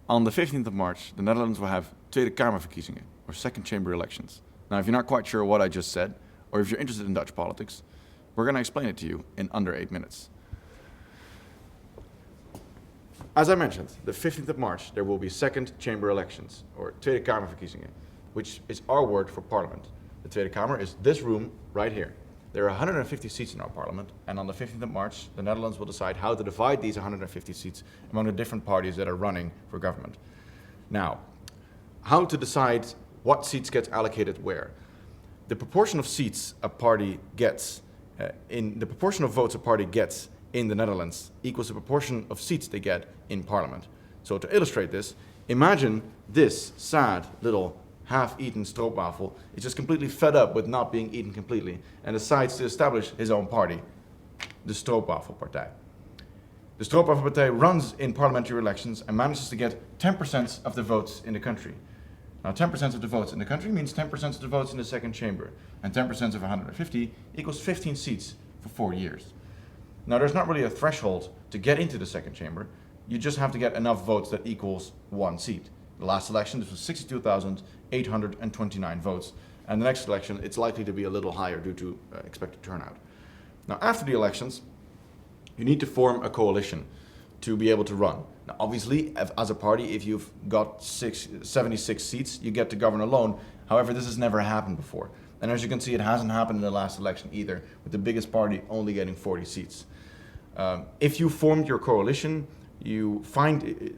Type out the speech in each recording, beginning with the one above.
On the 15th of March, the Netherlands will have Tweede Kamerverkiezingen, or second chamber elections. Now, if you're not quite sure what I just said, or if you're interested in Dutch politics, we're going to explain it to you in under 8 minutes. As I mentioned, the 15th of March, there will be second chamber elections, or Tweede Kamerverkiezingen, which is our word for parliament. The Tweede Kamer is this room right here. There are 150 seats in our parliament, and on the 15th of March, the Netherlands will decide how to divide these 150 seats among the different parties that are running for government. Now, how to decide what seats get allocated where? The proportion of seats a party gets, the proportion of votes a party gets in the Netherlands equals the proportion of seats they get in parliament. So to illustrate this, imagine this sad little half-eaten stroopwafel is just completely fed up with not being eaten completely and decides to establish his own party, the Stroopwafelpartij. The Stroopwafelpartij runs in parliamentary elections and manages to get 10% of the votes in the country. Now 10% of the votes in the country means 10% of the votes in the second chamber, and 10% of 150 equals 15 seats for 4 years. Now there's not really a threshold to get into the second chamber, you just have to get enough votes that equals 1 seat. The last election, this was 62,829 votes. And the next election, it's likely to be a little higher due to expected turnout. Now, after the elections, you need to form a coalition to be able to run. Now, obviously, as a party, if you've got 76 seats, you get to govern alone. However, this has never happened before. And as you can see, it hasn't happened in the last election either, with the biggest party only getting 40 seats. If you formed your coalition,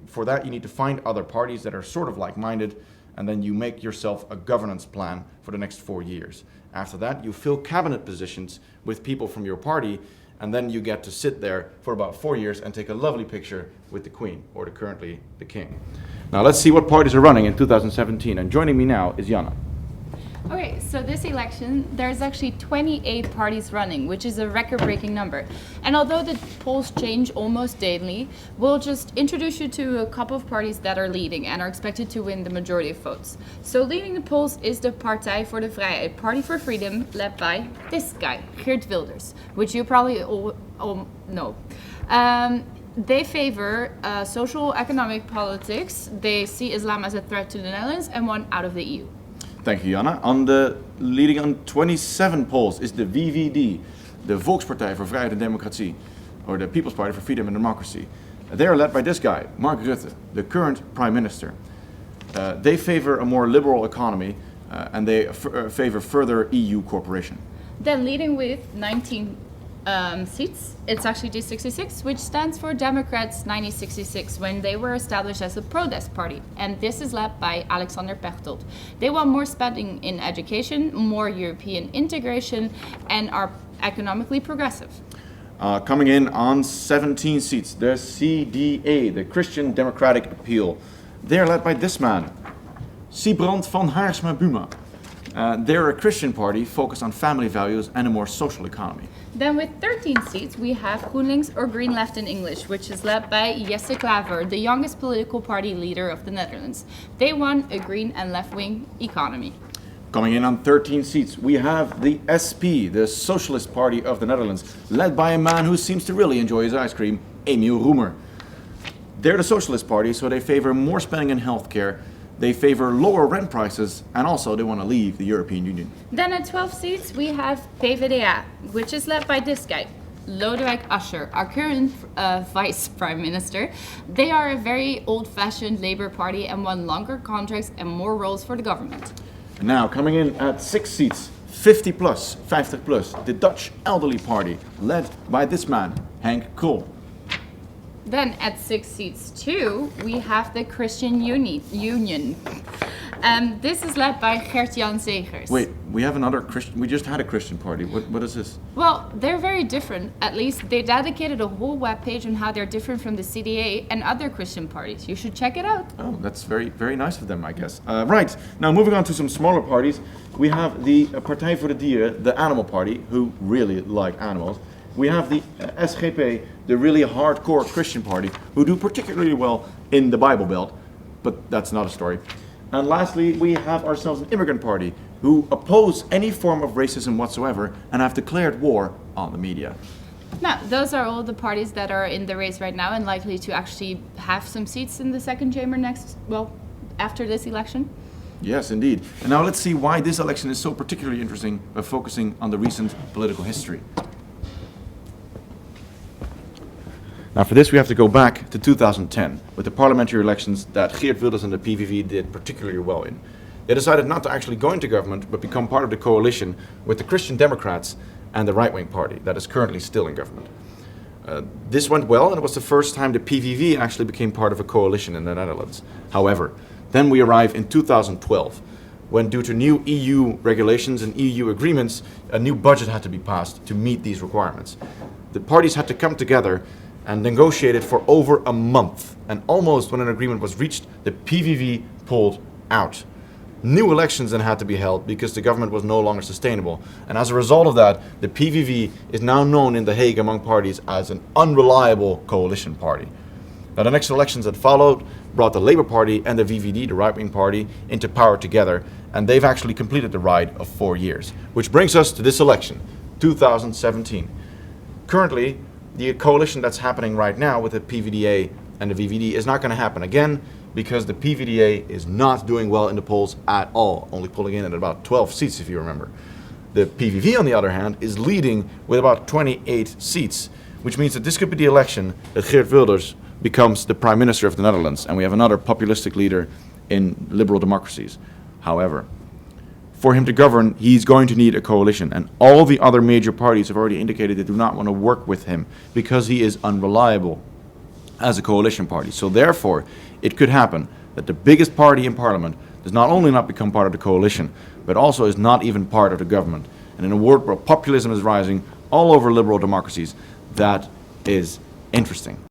for that you need to find other parties that are sort of like-minded, and then you make yourself a governance plan for the next 4 years. After that, you fill cabinet positions with people from your party, and then you get to sit there for about 4 years and take a lovely picture with the Queen, or currently the King. Now let's see what parties are running in 2017, and joining me now is Jana. Okay, so this election, there's actually 28 parties running, which is a record-breaking number. And although the polls change almost daily, we'll just introduce you to a couple of parties that are leading and are expected to win the majority of votes. So leading the polls is the Partij voor de Vrijheid, Party for Freedom, led by this guy, Geert Wilders, which you probably all know. They favor social economic politics. They see Islam as a threat to the Netherlands and want out of the EU. Thank you, Jana. Leading on 27 polls is the VVD, the Volkspartij voor Vrijheid en Democratie, or the People's Party for Freedom and Democracy. They are led by this guy, Mark Rutte, the current Prime Minister. They favor a more liberal economy and they favor further EU cooperation. Then leading with 19 seats, it's actually D66, which stands for Democrats 1966, when they were established as a protest party. And this is led by Alexander Pechtold. They want more spending in education, more European integration, and are economically progressive. Coming in on 17 seats, the CDA, the Christian Democratic Appeal. They're led by this man, Sybrand van Haarsma Buma. They're a Christian party focused on family values and a more social economy. Then with 13 seats, we have GroenLinks, or Green Left in English, which is led by Jesse Klaver, the youngest political party leader of the Netherlands. They want a green and left-wing economy. Coming in on 13 seats, we have the SP, the Socialist Party of the Netherlands, led by a man who seems to really enjoy his ice cream, Emiel Roemer. They're the Socialist Party, so they favor more spending in healthcare. They favor lower rent prices, and also they want to leave the European Union. Then at 12 seats, we have PvdA, which is led by this guy, Lodewijk Asscher, our current Vice Prime Minister. They are a very old-fashioned Labour Party and want longer contracts and more roles for the government. And now, coming in at 6 seats, 50 plus, the Dutch Elderly Party, led by this man, Henk Krol. Then at 6 seats too, we have the Christian Union. This is led by Gert-Jan Segers. Wait, we have another Christian, we just had a Christian party. What is this? Well, they're very different. At least they dedicated a whole webpage on how they're different from the CDA and other Christian parties. You should check it out. Oh, that's very, very nice of them, I guess. Right, now moving on to some smaller parties. We have the Partij voor de Dieren, the Animal Party, who really like animals. We have the SGP, the really hardcore Christian party, who do particularly well in the Bible Belt, but that's not a story. And lastly, we have ourselves an immigrant party, who oppose any form of racism whatsoever and have declared war on the media. No, those are all the parties that are in the race right now and likely to actually have some seats in the second chamber after this election. Yes, indeed. And now let's see why this election is so particularly interesting by focusing on the recent political history. Now for this we have to go back to 2010 with the parliamentary elections that Geert Wilders and the PVV did particularly well in. They decided not to actually go into government but become part of the coalition with the Christian Democrats and the right-wing party that is currently still in government. This went well, and it was the first time the PVV actually became part of a coalition in the Netherlands. However, then we arrive in 2012, when due to new EU regulations and EU agreements, a new budget had to be passed to meet these requirements. The parties had to come together and negotiate it for over a month, and almost when an agreement was reached, the PVV pulled out. New elections then had to be held because the government was no longer sustainable. And as a result of that, the PVV is now known in The Hague among parties as an unreliable coalition party. Now the next elections that followed brought the Labour Party and the VVD, the right-wing party, into power together, and they've actually completed the ride of 4 years. Which brings us to this election, 2017. Currently, the coalition that's happening right now with the PVDA and the VVD is not going to happen again, because the PVDA is not doing well in the polls at all, only pulling in at about 12 seats if you remember. The PVV, on the other hand, is leading with about 28 seats, which means that this could be the election that Geert Wilders becomes the Prime Minister of the Netherlands, and we have another populistic leader in liberal democracies. However, for him to govern, he's going to need a coalition, and all the other major parties have already indicated they do not want to work with him because he is unreliable as a coalition party. So therefore, it could happen that the biggest party in parliament does not only not become part of the coalition, but also is not even part of the government. And in a world where populism is rising all over liberal democracies, that is interesting.